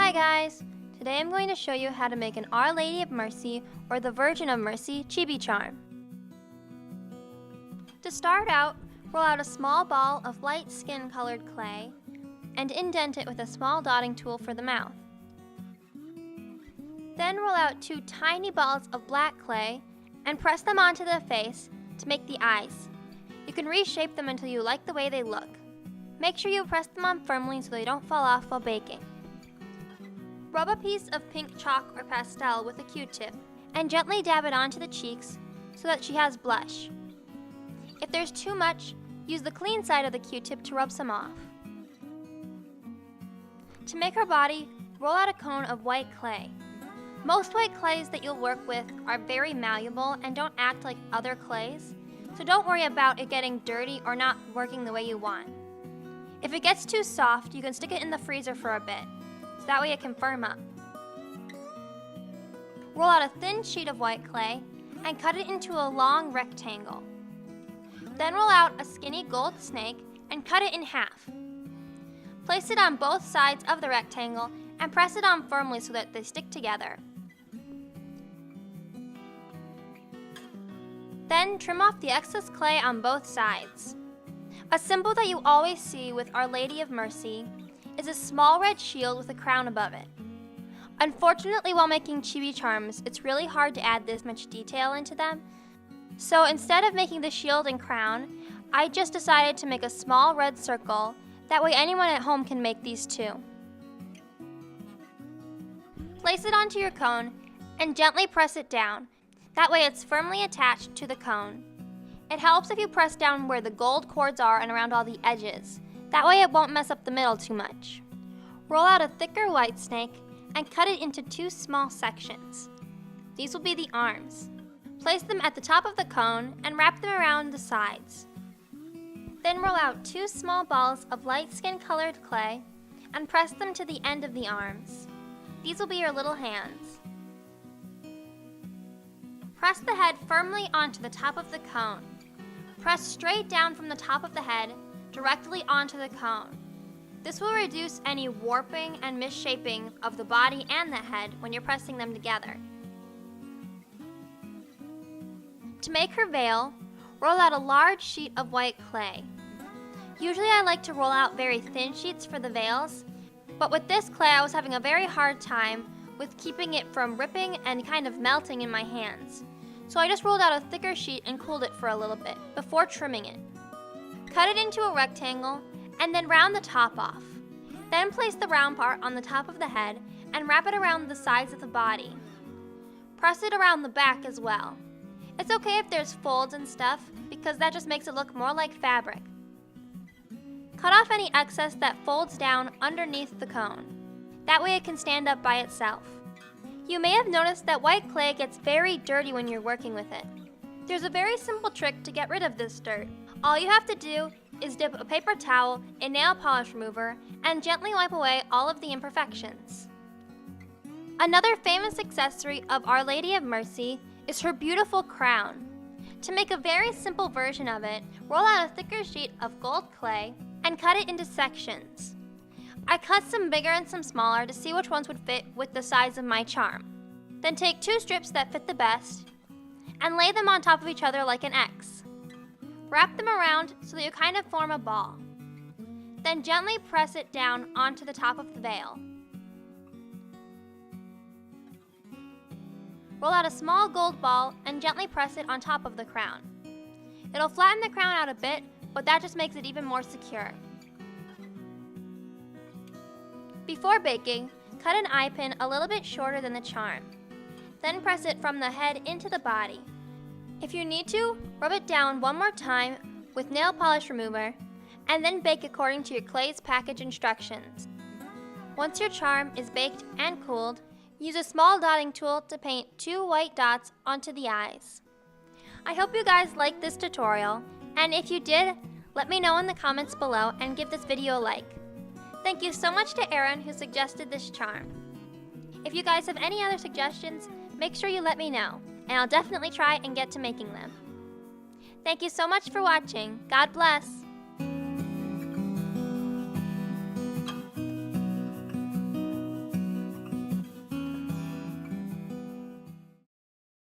Hi guys! Today I'm going to show you how to make an Our Lady of Mercy or the Virgin of Mercy Chibi Charm. To start out, roll out a small ball of light skin colored clay and indent it with a small dotting tool for the mouth. Then roll out 2 tiny balls of black clay and press them onto the face to make the eyes. You can reshape them until you like the way they look. Make sure you press them on firmly so they don't fall off while baking. Rub a piece of pink chalk or pastel with a Q-tip and gently dab it onto the cheeks so that she has blush. If there's too much, use the clean side of the Q-tip to rub some off. To make her body, roll out a cone of white clay. Most white clays that you'll work with are very malleable and don't act like other clays, so don't worry about it getting dirty or not working the way you want. If it gets too soft, you can stick it in the freezer for a bit, so that way it can firm up. Roll out a thin sheet of white clay and cut it into a long rectangle. Then roll out a skinny gold snake and cut it in half. Place it on both sides of the rectangle and press it on firmly so that they stick together. Then trim off the excess clay on both sides. A symbol that you always see with Our Lady of Mercy is a small red shield with a crown above it. Unfortunately, while making chibi charms, it's really hard to add this much detail into them. So instead of making the shield and crown, I just decided to make a small red circle. That way anyone at home can make these too. Place it onto your cone and gently press it down. That way it's firmly attached to the cone. It helps if you press down where the gold cords are and around all the edges. That way it won't mess up the middle too much. Roll out a thicker white snake and cut it into 2 small sections. These will be the arms. Place them at the top of the cone and wrap them around the sides. Then roll out 2 small balls of light skin colored clay and press them to the end of the arms. These will be your little hands. Press the head firmly onto the top of the cone. Press straight down from the top of the head directly onto the cone. This will reduce any warping and misshaping of the body and the head when you're pressing them together. To make her veil, roll out a large sheet of white clay. Usually I like to roll out very thin sheets for the veils, but with this clay I was having a very hard time with keeping it from ripping and kind of melting in my hands. So I just rolled out a thicker sheet and cooled it for a little bit before trimming it. Cut it into a rectangle and then round the top off. Then place the round part on the top of the head and wrap it around the sides of the body. Press it around the back as well. It's okay if there's folds and stuff because that just makes it look more like fabric. Cut off any excess that folds down underneath the cone. That way it can stand up by itself. You may have noticed that white clay gets very dirty when you're working with it. There's a very simple trick to get rid of this dirt. All you have to do is dip a paper towel in nail polish remover and gently wipe away all of the imperfections. Another famous accessory of Our Lady of Mercy is her beautiful crown. To make a very simple version of it, roll out a thicker sheet of gold clay and cut it into sections. I cut some bigger and some smaller to see which ones would fit with the size of my charm. Then take 2 strips that fit the best and lay them on top of each other like an X. Wrap them around so that you kind of form a ball. Then gently press it down onto the top of the veil. Roll out a small gold ball and gently press it on top of the crown. It'll flatten the crown out a bit, but that just makes it even more secure. Before baking, cut an eye pin a little bit shorter than the charm. Then press it from the head into the body. If you need to, rub it down one more time with nail polish remover, and then bake according to your clay's package instructions. Once your charm is baked and cooled, use a small dotting tool to paint 2 white dots onto the eyes. I hope you guys liked this tutorial, and if you did, let me know in the comments below and give this video a like. Thank you so much to Aaron who suggested this charm. If you guys have any other suggestions, make sure you let me know, and I'll definitely try and get to making them. Thank you so much for watching. God bless!